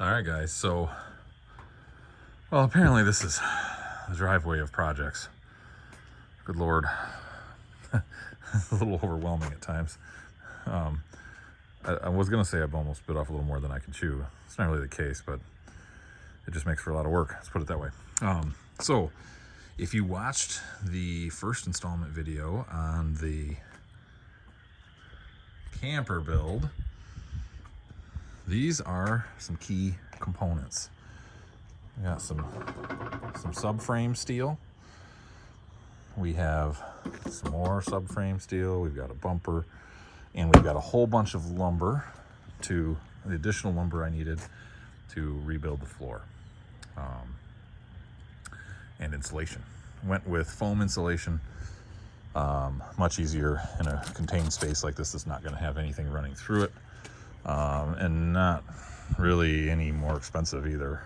All right, guys, so, well, apparently this is the driveway of projects. Good Lord. It's a little overwhelming at times. I was going to say I've almost bit off a little more than I can chew. It's not really the case, but it just makes for a lot of work. Let's put it that way. So, if you watched the first installment video on the camper build, these are some key components. We got some subframe steel. We have some more subframe steel. We've got a bumper, and we've got a whole bunch of lumber, the additional lumber I needed to rebuild the floor. And insulation. Went with foam insulation. Much easier in a contained space like this. It's not going to have anything running through it. And not really any more expensive either.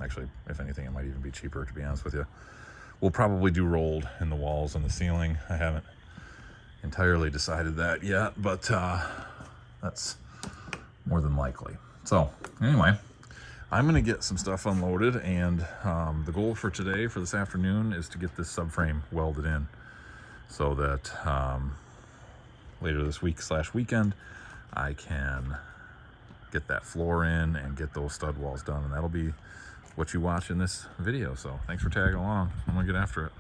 Actually, if anything, it might even be cheaper, to be honest with you. We'll probably do rolled in the walls and the ceiling. I haven't entirely decided that yet, but that's more than likely. So anyway, I'm going to get some stuff unloaded, and the goal for today, for this afternoon, is to get this subframe welded in so that later this week/weekend, I can get that floor in and get those stud walls done, and that'll be what you watch in this video. So thanks for tagging along. I'm gonna get after it.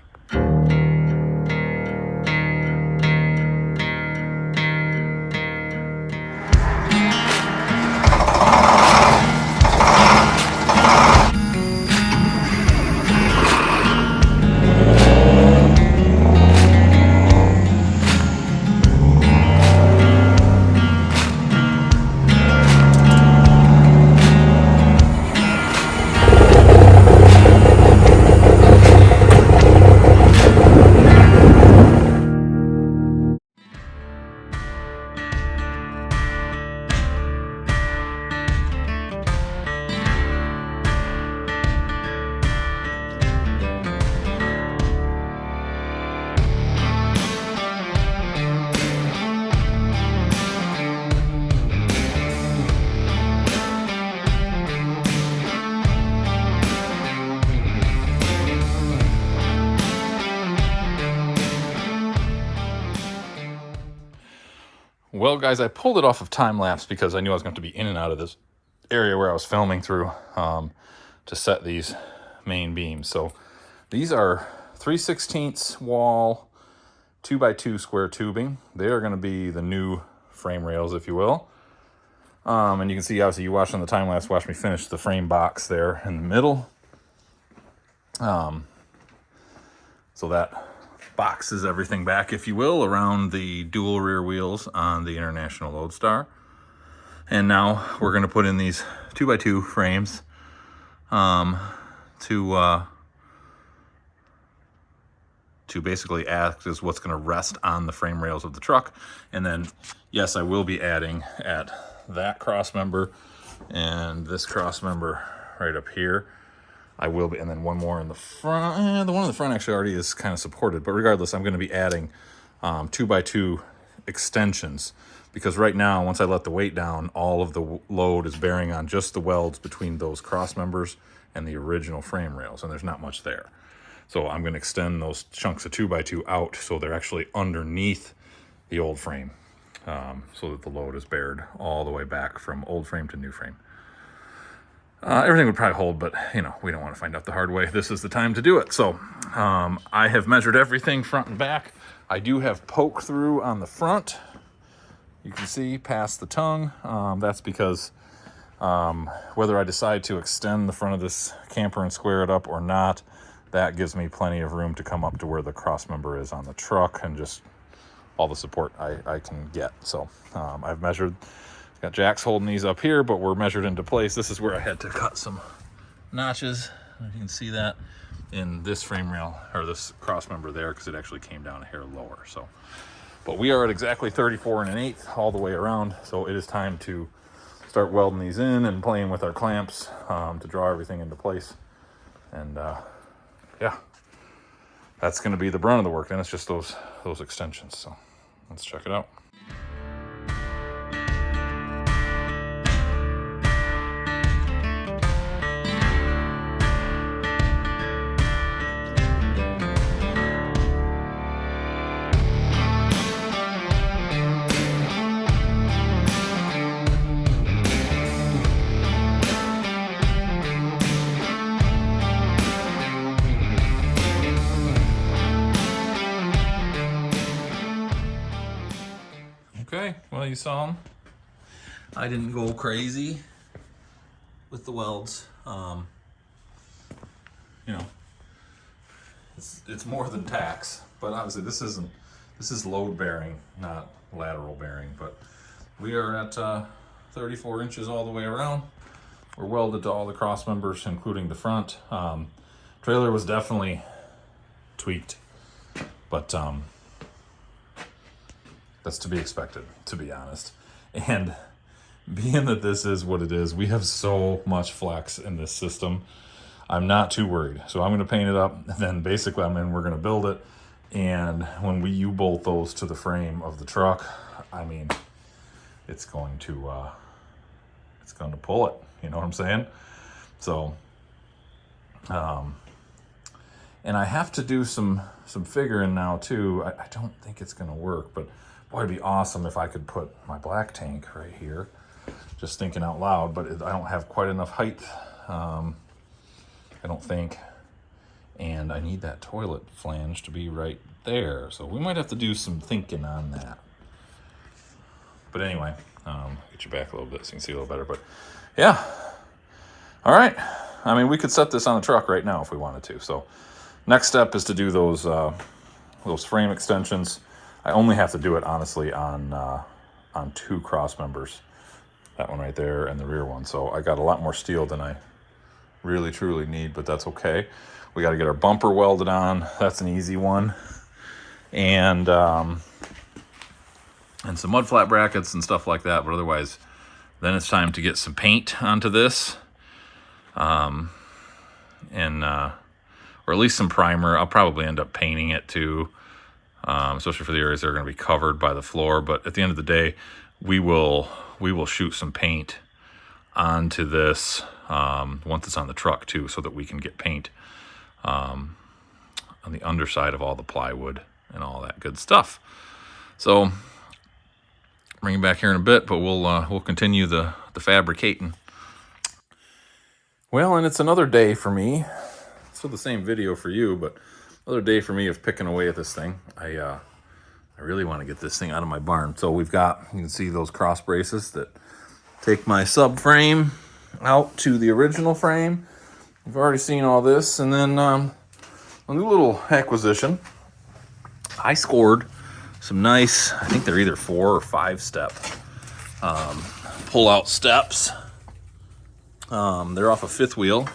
Well, guys, I pulled it off of time lapse because I knew I was going to be in and out of this area where I was filming through to set these main beams. So these are 3/16 wall 2x2 square tubing. They are going to be the new frame rails, if you will. And you can see, obviously, you watched on the time lapse, watch me finish the frame box there in the middle. So that boxes everything back, if you will, around the dual rear wheels on the International Lodestar. And now we're going to put in these 2x2 frames to basically act as what's going to rest on the frame rails of the truck. And then, yes, I will be adding at that cross member and this cross member right up here. I will be, and then one more in the front. The one in the front actually already is kind of supported, but regardless, I'm going to be adding 2x2 extensions, because right now, once I let the weight down, all of the load is bearing on just the welds between those cross members and the original frame rails, and there's not much there. So I'm going to extend those chunks of 2x2 out so they're actually underneath the old frame, so that the load is bared all the way back from old frame to new frame. Everything would probably hold, but, you know, we don't want to find out the hard way. This is the time to do it. So I have measured everything front and back. I do have poke through on the front. You can see past the tongue. That's because whether I decide to extend the front of this camper and square it up or not, that gives me plenty of room to come up to where the cross member is on the truck and just all the support I can get. So I've measured. Got jacks holding these up here, but we're measured into place. This is where I had to cut some notches. You can see that in this frame rail, or this cross member there, because it actually came down a hair lower. So, but we are at exactly 34 1/8 all the way around. So it is time to start welding these in and playing with our clamps to draw everything into place. And yeah, that's going to be the brunt of the work. Then it's just those extensions. So let's check it out. saw them. I didn't go crazy with the welds. You know, it's more than tacks, but obviously this is load bearing, not lateral bearing. But we are at 34 inches all the way around. We're welded to all the cross members, including the front. Trailer was definitely tweaked, but that's to be expected, to be honest. And being that this is what it is, we have so much flex in this system. I'm not too worried. So I'm going to paint it up, and then basically we're going to build it. And when we U-bolt those to the frame of the truck, I mean, it's going to pull it. You know what I'm saying? So, and I have to do some figuring now too. I don't think it's going to work, but boy, it'd be awesome if I could put my black tank right here. Just thinking out loud, but I don't have quite enough height. I don't think. And I need that toilet flange to be right there. So we might have to do some thinking on that. But anyway, get you back a little bit so you can see a little better. But yeah, all right. I mean, we could set this on a truck right now if we wanted to. So next step is to do those frame extensions. I only have to do it honestly on 2 cross members, that one right there and the rear one. So I got a lot more steel than I really truly need, but that's okay. We got to get our bumper welded on. That's an easy one, and some mud flat brackets and stuff like that. But otherwise, then it's time to get some paint onto this, or at least some primer. I'll probably end up painting it too, especially for the areas that are going to be covered by the floor. But at the end of the day, we will shoot some paint onto this once it's on the truck too, so that we can get paint on the underside of all the plywood and all that good stuff. So bring it back here in a bit, but we'll continue the fabricating. Well, and it's another day for me. Still the same video for you, but another day for me of picking away at this thing. I really want to get this thing out of my barn. So we've got, you can see those cross braces that take my subframe out to the original frame. You've already seen all this. And then a new little acquisition. I scored some nice, I think they're either 4 or 5 step pull-out steps. They're off a 5th wheel.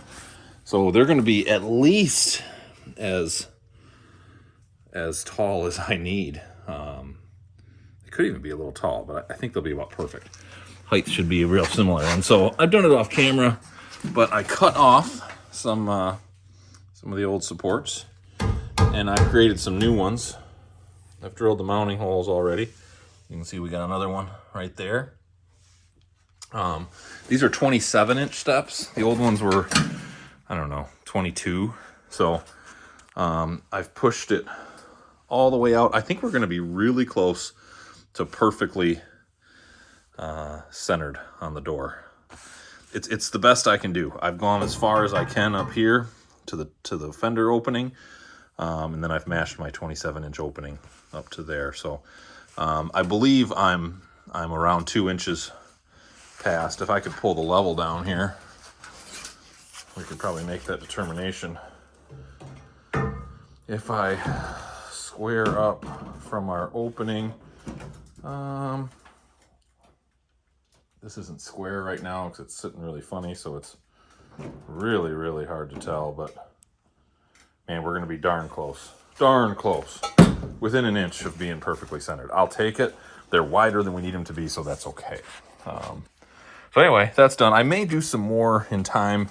So they're going to be at least as tall as I need. They could even be a little tall, but I think they'll be about perfect. Height should be real similar. And so I've done it off camera, but I cut off some of the old supports, and I created some new ones. I've drilled the mounting holes already. You can see we got another one right there. These are 27-inch steps. The old ones were, I don't know, 22. So I've pushed it all the way out. I think we're going to be really close to perfectly centered on the door. It's the best I can do. I've gone as far as I can up here to the fender opening, and then I've mashed my 27-inch opening up to there. So I believe I'm around 2 inches past. If I could pull the level down here, we could probably make that determination. If I square up from our opening, this isn't square right now because it's sitting really funny, so it's really, really hard to tell, but man, we're going to be darn close, within an inch of being perfectly centered. I'll take it. They're wider than we need them to be, so that's okay. So anyway, that's done. I may do some more in time,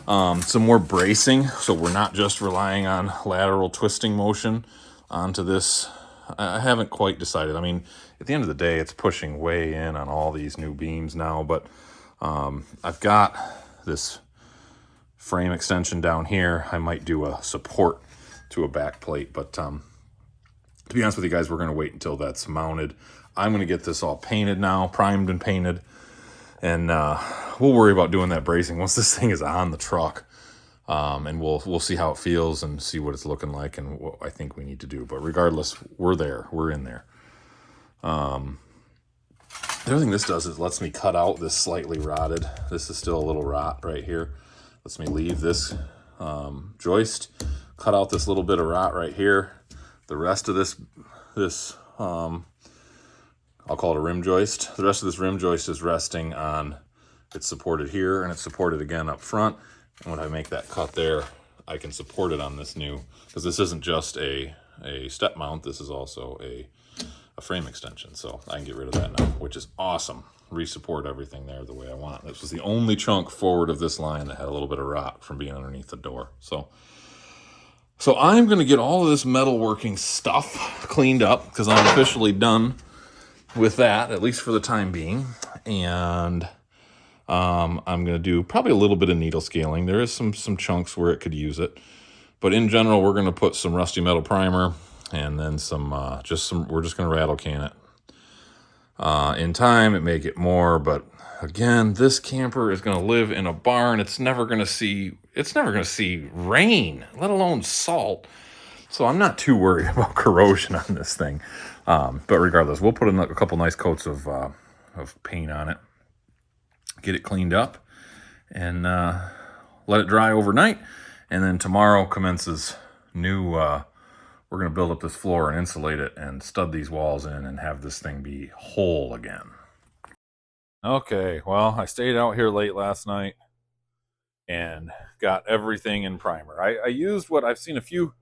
some more bracing, so we're not just relying on lateral twisting motion onto this. I haven't quite decided. I mean, at the end of the day, it's pushing way in on all these new beams now, but I've got this frame extension down here. I might do a support to a back plate, but to be honest with you guys, we're going to wait until that's mounted. I'm going to get this all painted now, primed and painted, and we'll worry about doing that bracing once this thing is on the truck. And we'll see how it feels and see what it's looking like and what I think we need to do. But regardless, we're there. We're in there. The other thing this does is lets me cut out this slightly rotted. This is still a little rot right here. Lets me leave this joist, cut out this little bit of rot right here. The rest of this I'll call it a rim joist. The rest of this rim joist is resting on, it's supported here and it's supported again up front. And when I make that cut there, I can support it on this new, because this isn't just a step mount, this is also a frame extension. So I can get rid of that now, which is awesome. Re-support everything there the way I want. This was the only chunk forward of this line that had a little bit of rot from being underneath the door. So I'm going to get all of this metalworking stuff cleaned up because I'm officially done with that, at least for the time being. And I'm going to do probably a little bit of needle scaling. There is some chunks where it could use it. But in general, we're going to put some rusty metal primer and then we're just going to rattle can it. In time, it may get more, but again, this camper is going to live in a barn. It's never going to see rain, let alone salt. So I'm not too worried about corrosion on this thing. But regardless, we'll put a couple nice coats of paint on it, get it cleaned up, and let it dry overnight. And then tomorrow commences new, we're going to build up this floor and insulate it and stud these walls in and have this thing be whole again. Okay, well, I stayed out here late last night and got everything in primer. I used what I've seen a few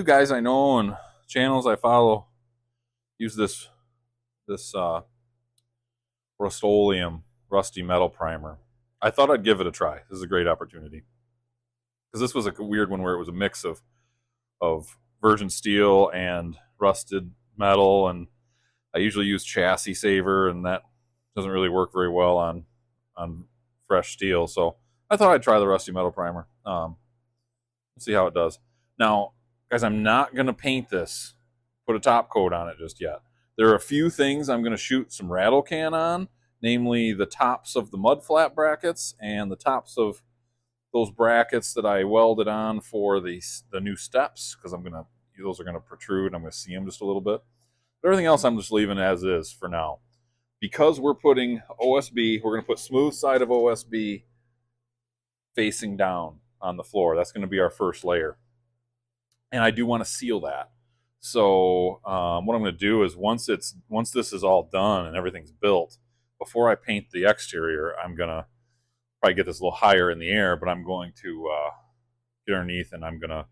guys I know and channels I follow use this Rust-Oleum rusty metal primer. I thought I'd give it a try. This is a great opportunity. Because this was a weird one where it was a mix of virgin steel and rusted metal, and I usually use chassis saver, and that doesn't really work very well on fresh steel. So I thought I'd try the rusty metal primer. See how it does. Now, guys, I'm not going to paint this, put a top coat on it just yet. There are a few things I'm going to shoot some rattle can on, namely the tops of the mud flat brackets and the tops of those brackets that I welded on for the new steps, because those are gonna protrude. I'm gonna see them just a little bit. But everything else I'm just leaving as is for now. Because we're putting OSB, we're gonna put smooth side of OSB facing down on the floor. That's gonna be our first layer. And I do want to seal that. So what I'm gonna do is once this is all done and everything's built, before I paint the exterior, I'm gonna probably get this a little higher in the air, but I'm going to get underneath and I'm gonna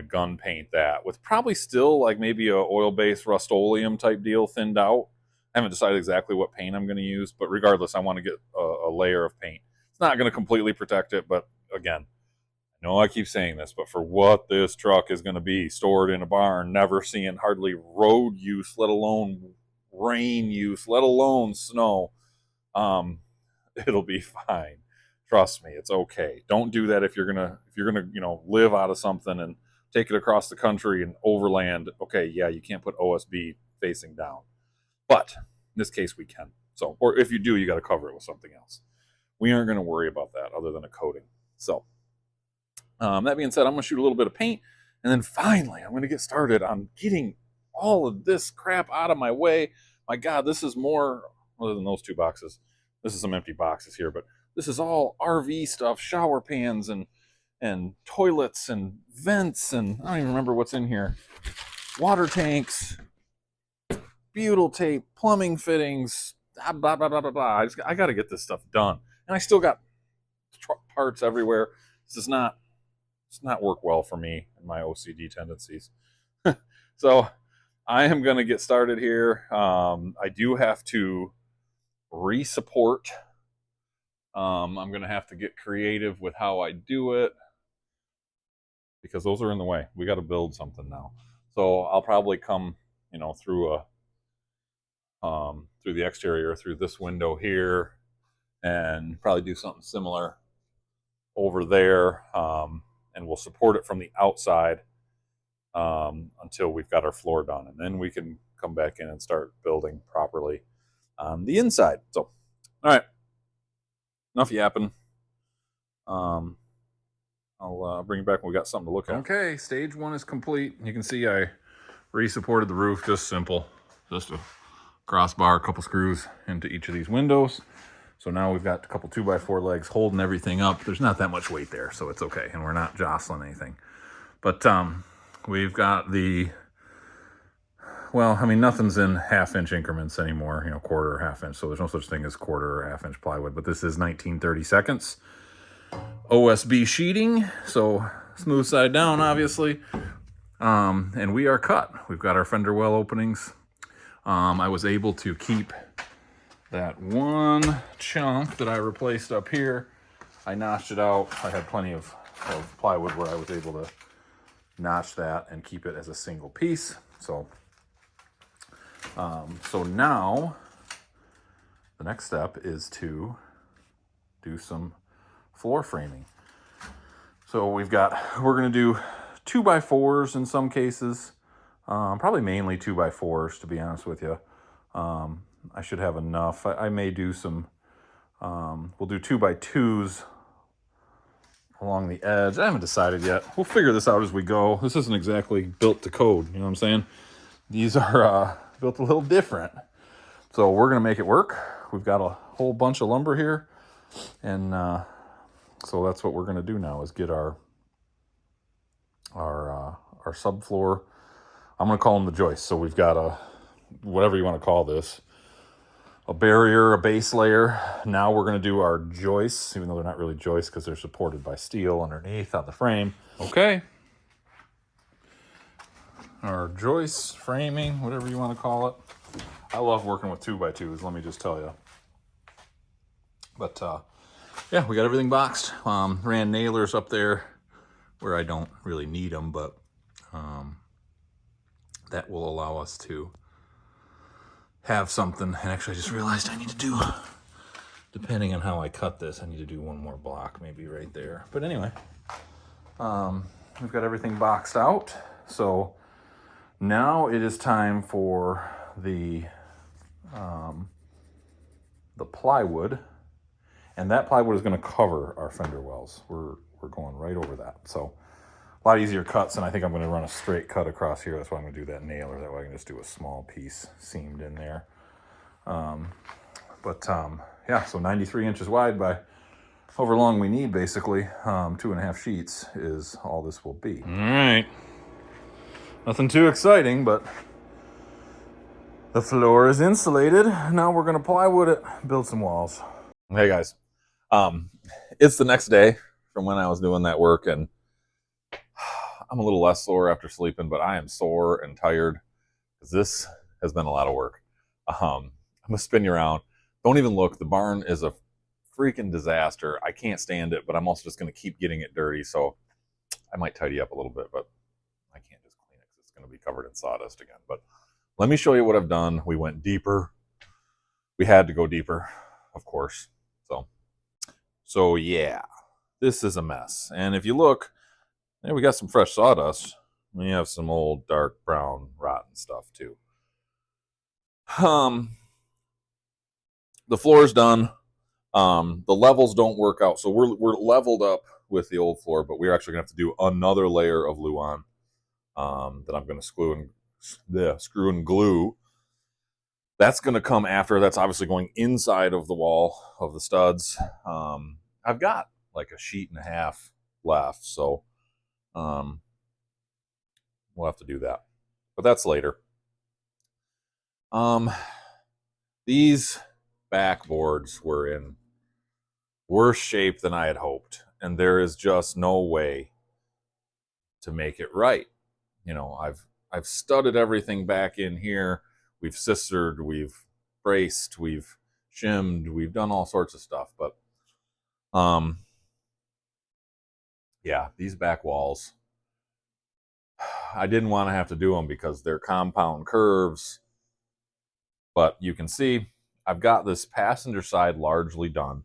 gun paint that with probably still like maybe a oil-based Rust-Oleum type deal thinned out. I haven't decided exactly what paint I'm going to use, but regardless, I want to get a layer of paint. It's not going to completely protect it, but again, I know I keep saying this, but for what this truck is going to be stored in a barn, never seeing hardly road use, let alone rain use, let alone snow, it'll be fine. Trust me, it's okay. Don't do that if you're gonna live out of something and take it across the country and overland. Okay, yeah, you can't put OSB facing down, but in this case we can. So, or if you do, you got to cover it with something else. We aren't going to worry about that other than a coating. So that being said, I'm going to shoot a little bit of paint, and then finally I'm going to get started on getting all of this crap out of my way. My God, this is more other than those two boxes. This is some empty boxes here, but this is all RV stuff, shower pans and toilets and vents, and I don't even remember what's in here. Water tanks, butyl tape, plumbing fittings, blah, blah, blah, blah, blah. I got to get this stuff done. And I still got parts everywhere. This does not work well for me and my OCD tendencies. So I am going to get started here. I do have to re-support. I'm going to have to get creative with how I do it because those are in the way. We got to build something now. So I'll probably come, through the exterior, through this window here, and probably do something similar over there. And we'll support it from the outside until we've got our floor done. And then we can come back in and start building properly on the inside. So, all right. Enough yapping. I'll bring you back when we got something to look at. Okay, stage one is complete. You can see I re-supported the roof, just simple. Just a crossbar, a couple screws into each of these windows. So now we've got a couple 2x4 legs holding everything up. There's not that much weight there, so it's okay. And we're not jostling anything. But we've got the, well, I mean, nothing's in half-inch increments anymore, you know, quarter or half-inch. So there's no such thing as quarter or half-inch plywood. But this is 19/32 OSB sheeting. So smooth side down, obviously. And we are cut. We've got our fender well openings. I was able to keep that one chunk that I replaced up here. I notched it out. I had plenty of plywood where I was able to notch that and keep it as a single piece. So now the next step is to do some floor framing. So we're gonna do 2x4s in some cases, probably mainly 2x4s, to be honest with you. I should have enough. I may do some, we'll do 2x2s along the edge. I haven't decided yet. We'll figure this out as we go. This isn't exactly built to code, you know what I'm saying? These are built a little different. So we're gonna make it work. We've got a whole bunch of lumber here. And so that's what we're gonna do now, is get our subfloor. I'm gonna call them the joists. So we've got a, whatever you want to call this, a barrier, a base layer. Now we're going to do our joists, even though they're not really joists because they're supported by steel underneath on the frame. Okay. Our joists, framing, whatever you want to call it. I love working with 2x2s, let me just tell you. But yeah, we got everything boxed. Ran nailers up there where I don't really need them, but that will allow us to have something. And actually I just realized I need to do, depending on how I cut this, I need to do one more block maybe right there. But anyway, we've got everything boxed out. So now it is time for the plywood, and that plywood is going to cover our fender wells. We're going right over that. So a lot easier cuts, and I think I'm going to run a straight cut across here. That's why I'm going to do that nailer. That way I can just do a small piece seamed in there. Yeah, so 93 inches wide by however long we need, basically. 2.5 sheets is all this will be. All right. Nothing too exciting, but the floor is insulated. Now we're going to plywood it, build some walls. Hey guys, it's the next day from when I was doing that work, and I'm a little less sore after sleeping, but I am sore and tired because this has been a lot of work. I'm gonna spin you around. Don't even look. The barn is a freaking disaster. I can't stand it, but I'm also just gonna keep getting it dirty. So I might tidy up a little bit, but I can't just clean it because it's gonna be covered in sawdust again. But let me show you what I've done. We went deeper. We had to go deeper, of course. So yeah, this is a mess. And if you look, there we got some fresh sawdust. We have some old dark brown rotten stuff too. The floor's done. The levels don't work out, so we're leveled up with the old floor, but we're actually gonna have to do another layer of Luan that I'm gonna screw and glue. That's gonna come after. That's obviously going inside of the wall of the studs. I've got like a sheet and a half left, so we'll have to do that, but that's later. These backboards were in worse shape than I had hoped, and there is just no way to make it right. You know, I've studded everything back in here. We've scissored, we've braced, we've shimmed, we've done all sorts of stuff, but yeah, these back walls, I didn't want to have to do them because they're compound curves. But you can see I've got this passenger side largely done.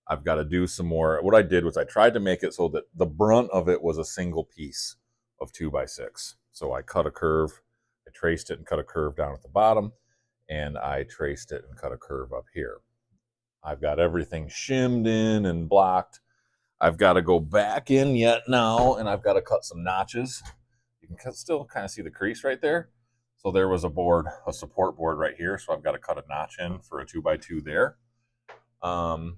I've got to do some more. What I did was I tried to make it so that the brunt of it was a single piece of 2x6. So I cut a curve, I traced it and cut a curve down at the bottom, and I traced it and cut a curve up here. I've got everything shimmed in and blocked. I've got to go back in yet now, and I've got to cut some notches. You can still kind of see the crease right there. So there was a board, a support board right here. So I've got to cut a notch in for a 2x2 there. And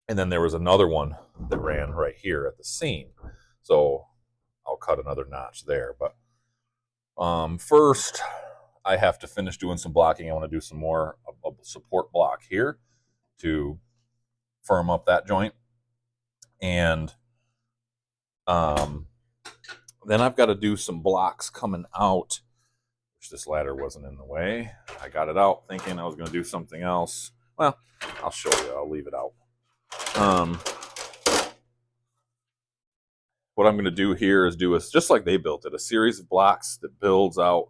then there was another one that ran right here at the seam. So I'll cut another notch there. But first, I have to finish doing some blocking. I want to do some more of a support block here to firm up that joint. And then I've got to do some blocks coming out. Wish this ladder wasn't in the way. I got it out thinking I was going to do something else. Well, I'll show you. I'll leave it out. What I'm going to do here is do just like they built it, a series of blocks that builds out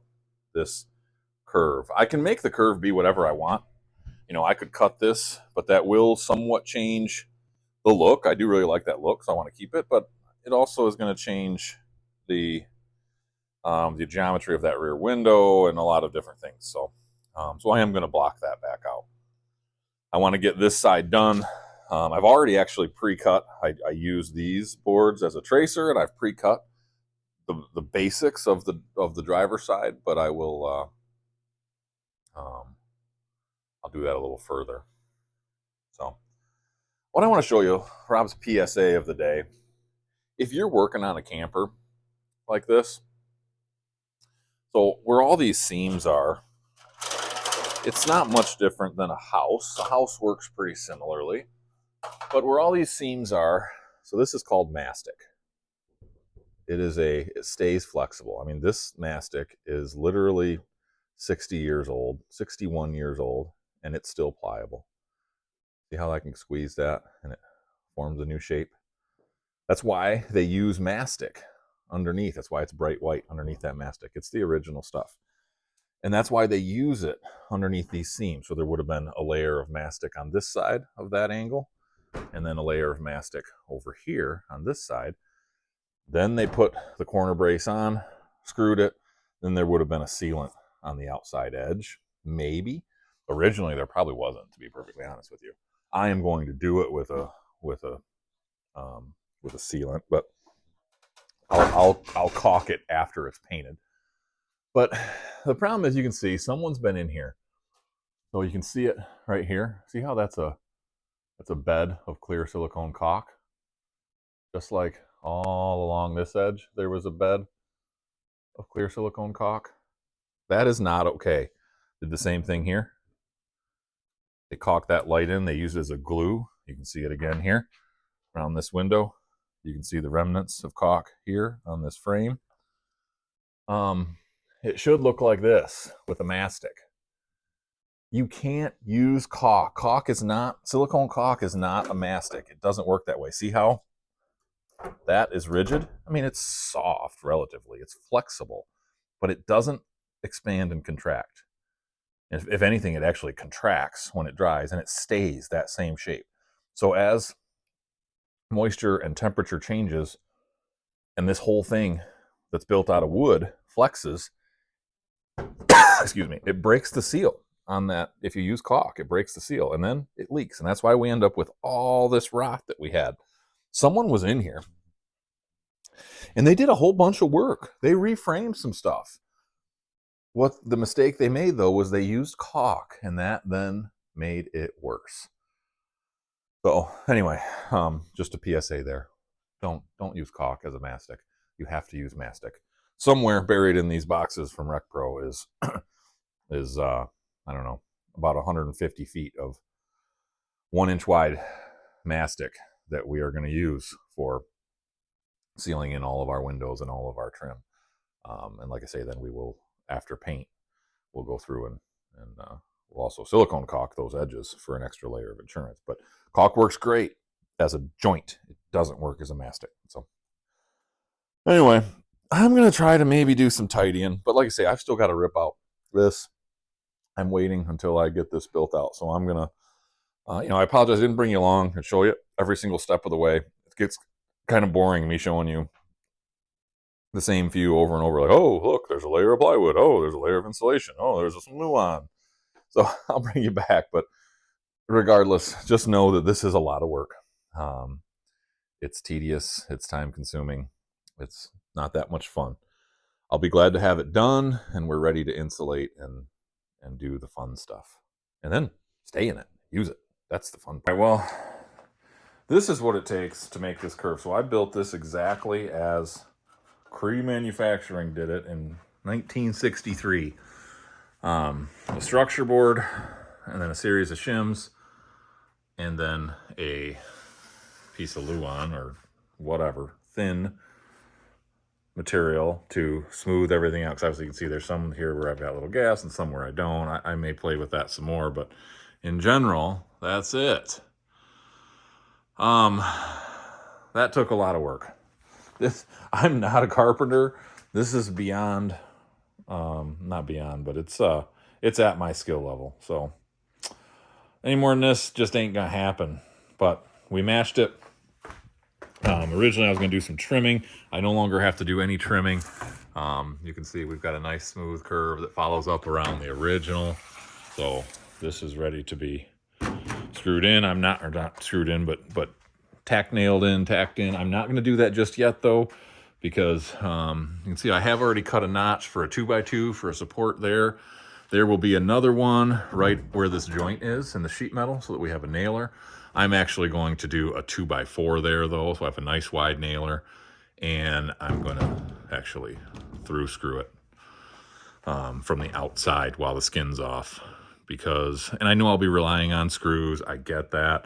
this curve. I can make the curve be whatever I want. You know, I could cut this, but that will somewhat change the look. I do really like that look, so I want to keep it, but it also is going to change the geometry of that rear window and a lot of different things. So I am going to block that back out. I want to get this side done. I've already actually pre-cut. I use these boards as a tracer, and I've pre-cut the basics of the driver's side, but I will I'll do that a little further. So what I want to show you, Rob's PSA of the day, if you're working on a camper like this, so where all these seams are, it's not much different than a house. A house works pretty similarly. But where all these seams are, so this is called mastic. It stays flexible. I mean, this mastic is literally 60 years old, 61 years old, and it's still pliable. See how I can squeeze that and it forms a new shape? That's why they use mastic underneath. That's why it's bright white underneath that mastic. It's the original stuff. And that's why they use it underneath these seams. So there would have been a layer of mastic on this side of that angle, and then a layer of mastic over here on this side. Then they put the corner brace on, screwed it, then there would have been a sealant on the outside edge, maybe. Originally, there probably wasn't, to be perfectly honest with you. I am going to do it with a sealant, but I'll caulk it after it's painted. But the problem is, you can see someone's been in here, so you can see it right here. See how that's a bed of clear silicone caulk, just like all along this edge there was a bed of clear silicone caulk. That is not okay. Did the same thing here. They caulked that light in. They used it as a glue. You can see it again here around this window. You can see the remnants of caulk here on this frame. It should look like this with a mastic. You can't use caulk. Silicone caulk is not a mastic. It doesn't work that way. See how that is rigid? I mean, it's soft relatively. It's flexible, but it doesn't expand and contract. If anything, it actually contracts when it dries, and it stays that same shape. So as moisture and temperature changes, and this whole thing that's built out of wood flexes, excuse me, it breaks the seal on that. If you use caulk, it breaks the seal, and then it leaks. And that's why we end up with all this rot that we had. Someone was in here, and they did a whole bunch of work. They reframed some stuff. What the mistake they made, though, was they used caulk, and that then made it worse. So anyway, just a PSA there. Don't use caulk as a mastic. You have to use mastic. Somewhere buried in these boxes from Rec Pro is I don't know, about 150 feet of 1-inch wide mastic that we are going to use for sealing in all of our windows and all of our trim. And like I say, then we will, after paint, we'll go through and we'll also silicone caulk those edges for an extra layer of insurance. But caulk works great as a joint. It doesn't work as a mastic. So anyway, I'm going to try to maybe do some tidying. But like I say, I've still got to rip out this. I'm waiting until I get this built out. So I'm going to, I apologize. I didn't bring you along and show you every single step of the way. It gets kind of boring me showing you the same few over and over. Like, oh, look, there's a layer of plywood. Oh, there's a layer of insulation. Oh, there's some glue on. So I'll bring you back. But regardless, just know that this is a lot of work. It's tedious. It's time consuming. It's not that much fun. I'll be glad to have it done, and we're ready to insulate and do the fun stuff. And then stay in it, use it. That's the fun part. All right, well, this is what it takes to make this curve. So I built this exactly as Cree Manufacturing did it in 1963. A structure board, and then a series of shims, and then a piece of Luan or whatever, thin material to smooth everything out. Because obviously you can see there's some here where I've got a little gas and some where I don't. I may play with that some more, but in general, that's it. That took a lot of work. I'm not a carpenter. This is beyond, not beyond, but it's at my skill level. So any more than this just ain't gonna happen. But we matched it. Originally, I was going to do some trimming. I no longer have to do any trimming. You can see we've got a nice smooth curve that follows up around the original. So this is ready to be screwed in. I'm not, or not screwed in, but tacked in. I'm not going to do that just yet, though, because you can see I have already cut a notch for a 2x2 for a support there. There will be another one right where this joint is in the sheet metal so that we have a nailer. I'm actually going to do a 2x4 there, though, so I have a nice wide nailer, and I'm going to actually through screw it from the outside while the skin's off, because, and I know I'll be relying on screws, I get that,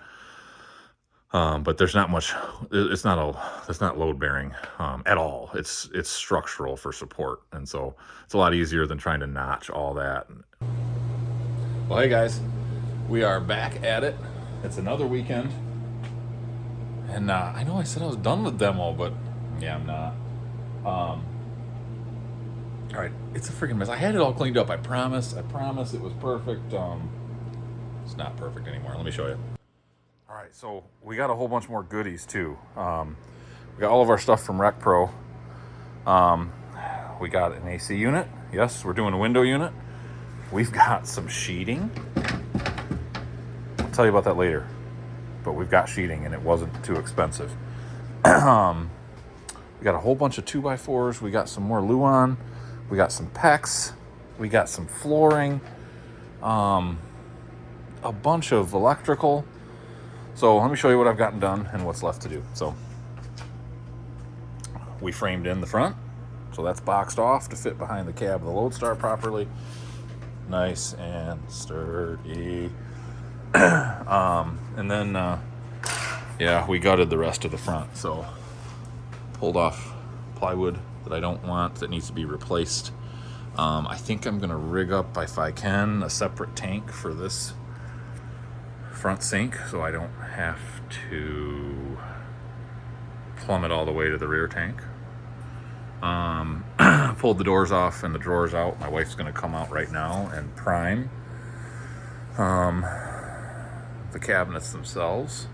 but there's not much, it's not load bearing at all. It's structural for support, and so it's a lot easier than trying to notch all that. Well, hey guys, we are back at it. It's another weekend, and I know I said I was done with demo, but yeah, I'm not. All right, it's a freaking mess. I had it all cleaned up. I promise it was perfect. It's not perfect anymore. Let me show you. All right, so we got a whole bunch more goodies too. We got all of our stuff from Rec Pro. We got an AC unit. Yes, we're doing a window unit. We've got some sheeting. I'll tell you about that later, but we've got sheeting and it wasn't too expensive. We got a whole bunch of 2x4s. We got some more Luan. We got some PEX. We got some flooring. A bunch of electrical. So let me show you what I've gotten done and what's left to do. So we framed in the front. So that's boxed off to fit behind the cab of the Lodestar properly. Nice and sturdy. And then, yeah, we gutted the rest of the front. So pulled off plywood that I don't want, that needs to be replaced. I think I'm gonna rig up, if I can, a separate tank for this front sink, so I don't have to plumb it all the way to the rear tank. Pulled the doors off and the drawers out. My wife's gonna come out right now and prime the cabinets themselves,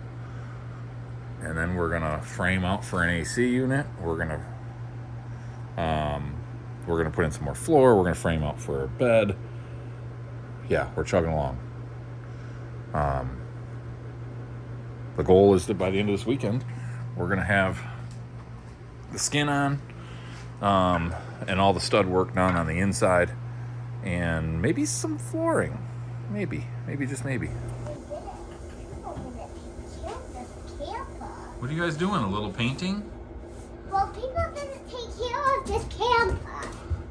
and then we're gonna frame out for an AC unit. We're gonna put in some more floor. We're gonna frame out for a bed. Yeah, we're chugging along. The goal is that by the end of this weekend, we're gonna have the skin on, and all the stud work done on the inside, and maybe some flooring. Maybe, just maybe. What are you guys doing? A little painting? Well, people didn't take care of this camper.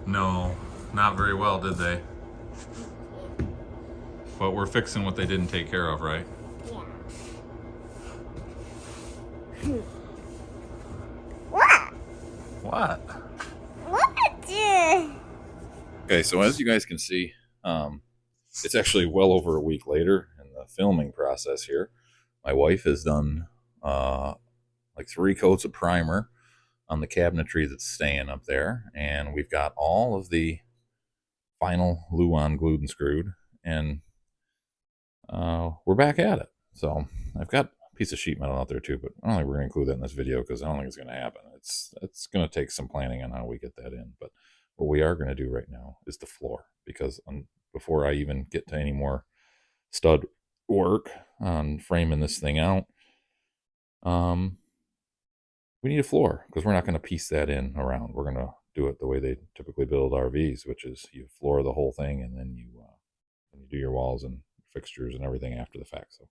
No, not very well, did they? But we're fixing what they didn't take care of, right? Yeah. What? What? What? Okay, so as you guys can see, it's actually well over a week later in the filming process here. My wife has done like 3 coats of primer on the cabinetry that's staying up there, and we've got all of the final Luan glued and screwed, and we're back at it. So I've got a piece of sheet metal out there too, but I don't think we're going to include that in this video because I don't think it's going to happen. It's going to take some planning on how we get that in, but what we are going to do right now is the floor, because before I even get to any more stud work on framing this thing out, we need a floor, because we're not going to piece that in around. We're going to do it the way they typically build RVs, which is you floor the whole thing and then you do your walls and fixtures and everything after the fact. So.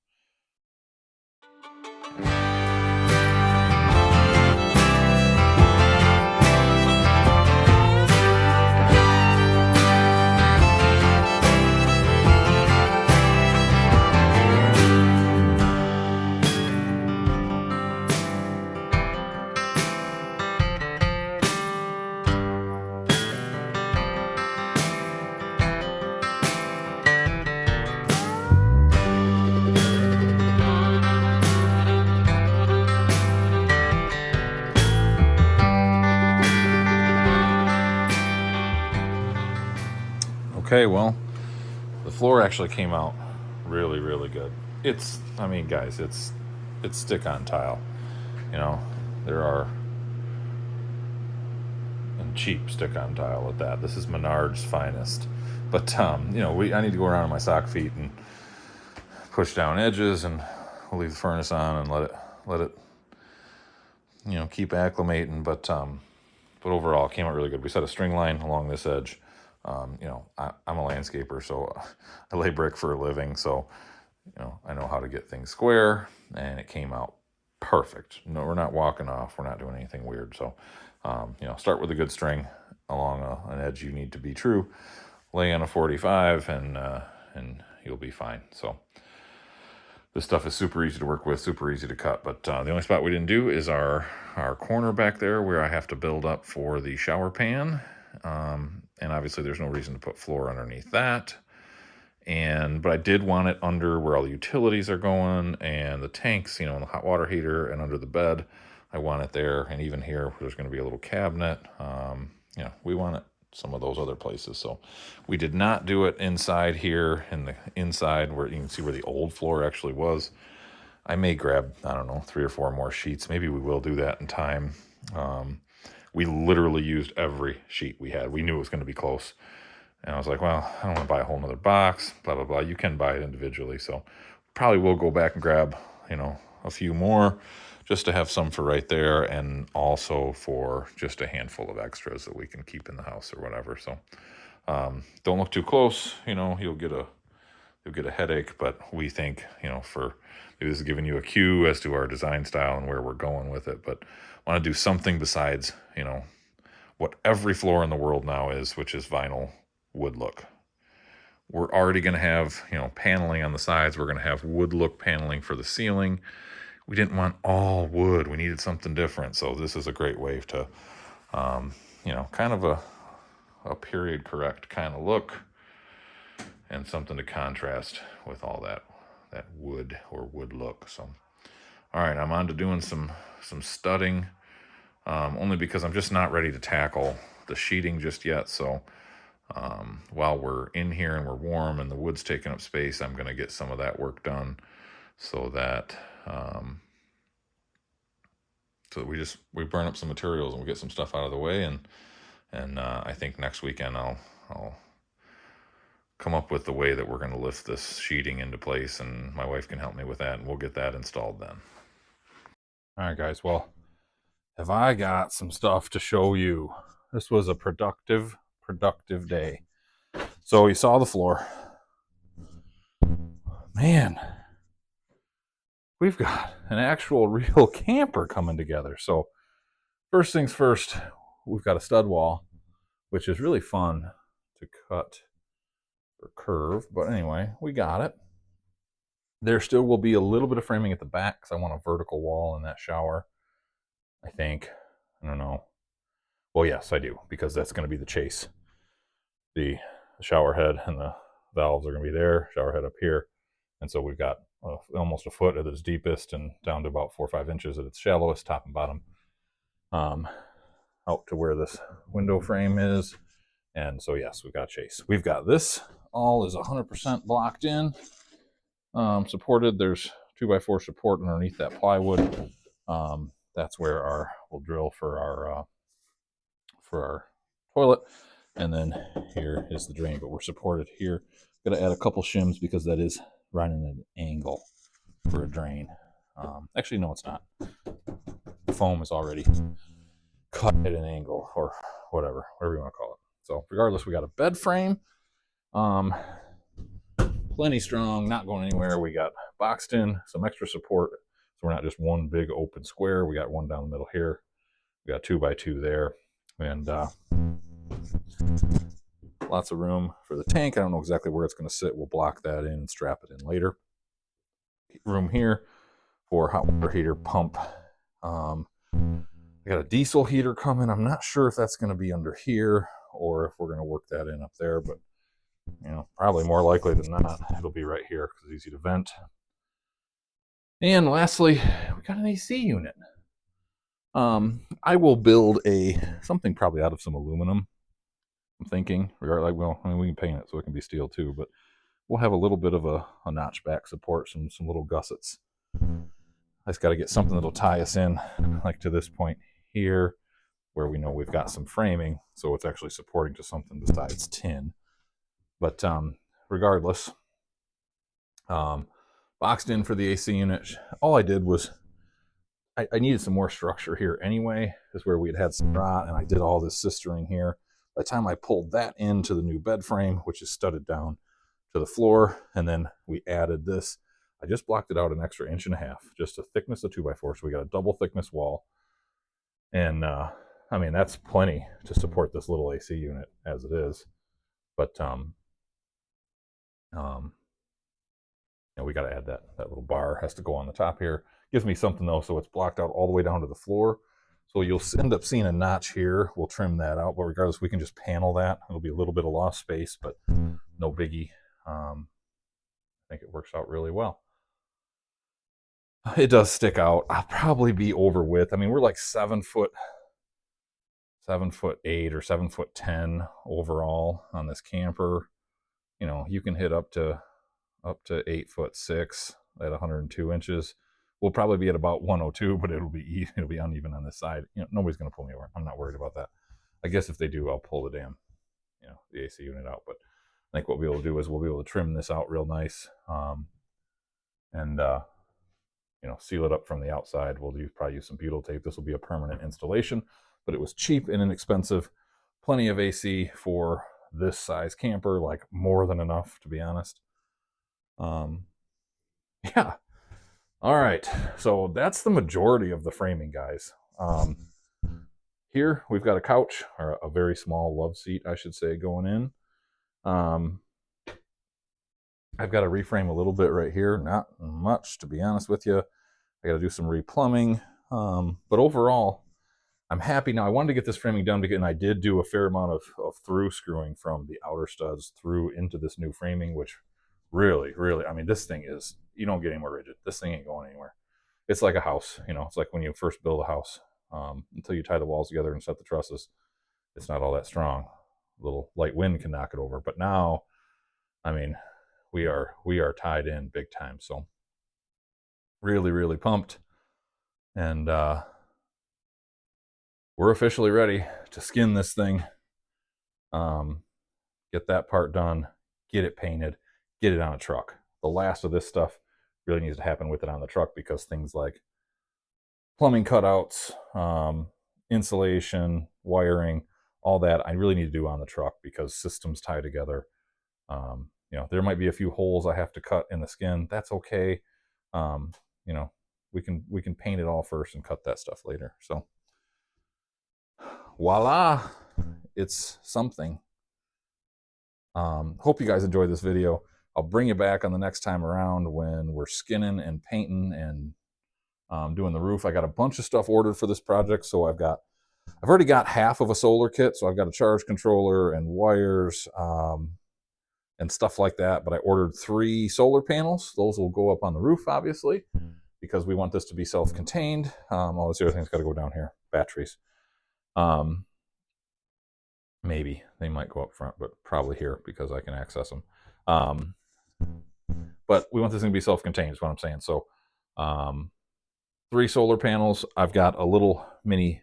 Okay, well, the floor actually came out really, really good. I mean, guys, it's stick-on tile. You know, there are, and cheap stick-on tile at that. This is Menard's finest. But you know, I need to go around in my sock feet and push down edges, and we'll leave the furnace on and let it, you know, keep acclimating. But overall, it came out really good. We set a string line along this edge. You know, I'm a landscaper, so I lay brick for a living. So, you know, I know how to get things square, and it came out perfect. No, we're not walking off. We're not doing anything weird. So, you know, start with a good string along an edge you need to be true. Lay on a 45, and you'll be fine. So. This stuff is super easy to work with, super easy to cut, but the only spot we didn't do is our corner back there where I have to build up for the shower pan. And obviously there's no reason to put floor underneath that. But I did want it under where all the utilities are going and the tanks, you know, and the hot water heater, and under the bed. I want it there, and even here there's going to be a little cabinet. You know, we want it some of those other places. So we did not do it inside here, in the inside where you can see where the old floor actually was. I may grab, I don't know, 3 or 4 more sheets. Maybe we will do that in time. We literally used every sheet we had. We knew it was going to be close. And I was like, well, I don't want to buy a whole nother box, blah, blah, blah. You can buy it individually. So probably will go back and grab, you know, a few more just to have some for right there, and also for just a handful of extras that we can keep in the house or whatever. So don't look too close, you know, you'll get a headache. But we think, you know, maybe this is giving you a cue as to our design style and where we're going with it. But I want to do something besides, you know, what every floor in the world now is, which is vinyl wood look. We're already going to have, you know, paneling on the sides. We're going to have wood look paneling for the ceiling. We didn't want all wood. We needed something different. So this is a great way to, you know, kind of a period correct kind of look, and something to contrast with all that wood or wood look. So, all right, I'm on to doing some studding, only because I'm just not ready to tackle the sheeting just yet. So while we're in here and we're warm and the wood's taking up space, I'm going to get some of that work done, so that we burn up some materials and we get some stuff out of the way. And I think next weekend I'll come up with the way that we're going to lift this sheeting into place, and my wife can help me with that, and we'll get that installed then. All right, guys. Well, have I got some stuff to show you. This was a productive day. So you saw the floor. Man, we've got an actual real camper coming together. So first things first, we've got a stud wall, which is really fun to cut or curve. But anyway, we got it. There still will be a little bit of framing at the back because I want a vertical wall in that shower, I think. I don't know. Well, yes, I do, because that's going to be the chase. The shower head and the valves are going to be there, shower head up here. And so we've got almost a foot at its deepest and down to about 4 or 5 inches at its shallowest, top and bottom, out to where this window frame is. And so, yes, we've got chase. We've got this all is 100% blocked in, supported. There's 2x4 support underneath that plywood. That's where we'll drill for our toilet. And then here is the drain, but we're supported here. Got to add a couple shims because that is running at an angle for a drain. Actually, no, it's not. The foam is already cut at an angle or whatever you want to call it. So regardless, we got a bed frame, plenty strong, not going anywhere. We got boxed in, some extra support, so we're not just one big open square. We got one down the middle here. We got 2x2 there, and lots of room for the tank. I don't know exactly where it's going to sit. We'll block that in and strap it in later. Room here for hot water heater pump. I got a diesel heater coming. I'm not sure if that's going to be under here or if we're going to work that in up there, but you know, probably more likely than not, it'll be right here because it's easy to vent. And lastly, we got an AC unit. I will build something probably out of some aluminum. I'm thinking, well, I mean, we can paint it so it can be steel too, but we'll have a little bit of a notch back support, some little gussets. I just got to get something that'll tie us in, like to this point here, where we know we've got some framing, so it's actually supporting to something besides tin. But regardless, boxed in for the AC unit. All I did was I needed some more structure here anyway. This is where we had some rot, and I did all this sistering here. By the time I pulled that into the new bed frame, which is studded down to the floor, and then we added this, I just blocked it out an extra 1.5 inches, just a thickness of 2x4. So we got a double thickness wall, and I mean, that's plenty to support this little AC unit as it is. But you know, we got to add that little bar has to go on the top here. Gives me something though, so it's blocked out all the way down to the floor. So you'll end up seeing a notch here. We'll trim that out, but regardless, we can just panel that. It'll be a little bit of lost space, but no biggie. I think it works out really well. It does stick out. I'll probably be over width. I mean, we're like 7'8" or 7'10" overall on this camper. You know, you can hit up to 8'6" at 102 inches. We'll probably be at about 102, but it'll be uneven on this side. You know, nobody's going to pull me over. I'm not worried about that. I guess if they do, I'll pull the damn, you know, the AC unit out. But I think what we'll be able to do is we'll be able to trim this out real nice, and you know, seal it up from the outside. We'll probably use some butyl tape. This will be a permanent installation, but it was cheap and inexpensive. Plenty of AC for this size camper, like more than enough, to be honest. Yeah. All right. So that's the majority of the framing, guys. Here we've got a couch, or a very small love seat, I should say, going in. I've got to reframe a little bit right here. Not much, to be honest with you. I got to do some replumbing. But overall, I'm happy now. I wanted to get this framing done and I did do a fair amount of through screwing from the outer studs through into this new framing, which really, I mean, this thing is, you don't get any more rigid. This thing ain't going anywhere. It's like a house, you know, it's like when you first build a house. Until you tie the walls together and set the trusses, it's not all that strong. A little light wind can knock it over. But now, I mean, we are tied in big time. So really pumped. And we're officially ready to skin this thing. Get that part done, get it painted, get it on a truck. The last of this stuff really needs to happen with it on the truck, because things like plumbing cutouts, insulation, wiring, all that I really need to do on the truck, because systems tie together. You know, there might be a few holes I have to cut in the skin. That's okay. You know, we can paint it all first and cut that stuff later. So voila, it's something. Hope you guys enjoyed this video. I'll bring you back on the next time around when we're skinning and painting and doing the roof. I got a bunch of stuff ordered for this project, so I've already got half of a solar kit. So I've got a charge controller and wires and stuff like that. But I ordered 3 solar panels. Those will go up on the roof, obviously, because we want this to be self-contained. All this other thing's got to go down here. Batteries. Maybe they might go up front, but probably here because I can access them. But we want this thing to be self-contained is what I'm saying. So 3 solar panels. I've got a little mini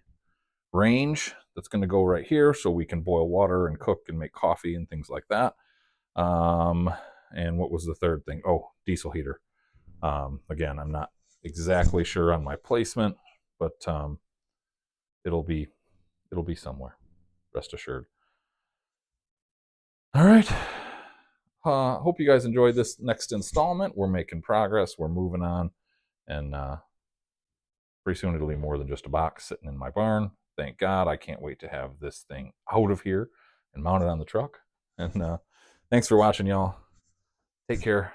range that's going to go right here, so we can boil water and cook and make coffee and things like that. And what was the third thing? Oh, diesel heater. Again, I'm not exactly sure on my placement, but it'll be It'll be somewhere, rest assured. All right. Hope you guys enjoyed this next installment. We're making progress. We're moving on. And pretty soon it'll be more than just a box sitting in my barn. Thank God. I can't wait to have this thing out of here and mounted on the truck. And thanks for watching, y'all. Take care.